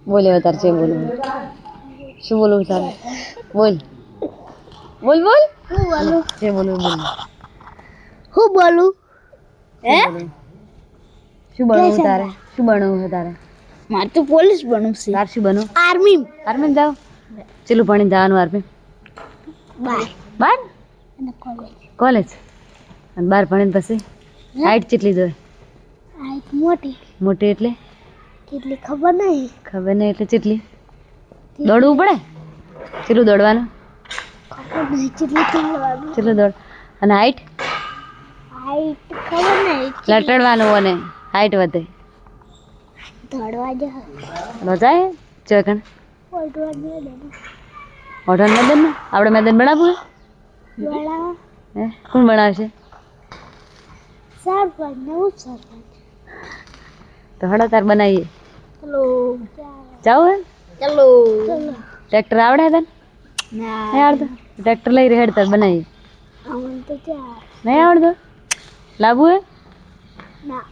બોલે તાર છે બોલું શું બોલું તારે બોલ બોલ બોલ હું બોલું જે બોલું બોલ હું બોલું હે શું બનવું તારે શું બનવું છે તારે મારે તો પોલીસ બનવું છે તાર શું બનવું આર્મી આર્મી જાવ ચેલું ભણી જવાનું આર્મી બાય બાર અને કોલેજ કોલેજ અને બાર ભણીને પછી હાઈટ કેટલી જોઈએ આ એક મોટી મોટી એટલે કેટલી ખબર નહીં ખબર નહીં એટલે કેટલી દોડવું પડે કેટલું દોડવાનું ખબર નહીં કેટલી ચાલવાનું કેટલું દોડ અને હાઈટ હાઈટ ખબર નહીં લટડવાનું અને હાઈટ વધે દોડવા જ રોજાય ચોકણ ઓડવા જ દેવું મોઢાનું મેદાન ને આપણે મેદાન બનાવવું વડા હે કોણ બનાવશે સરપંચ નવું સરપંચ તો હળો તાર બનાવીએ ચલો જાવ હે ચલો ચલો ટ્રેક્ટર આવડે તને ના નહીં આવડતું ટ્રેક્ટર લઈ રેડ તાર બનાવીએ આવન તો ચાર નહીં આવડતું લાવવું હે ના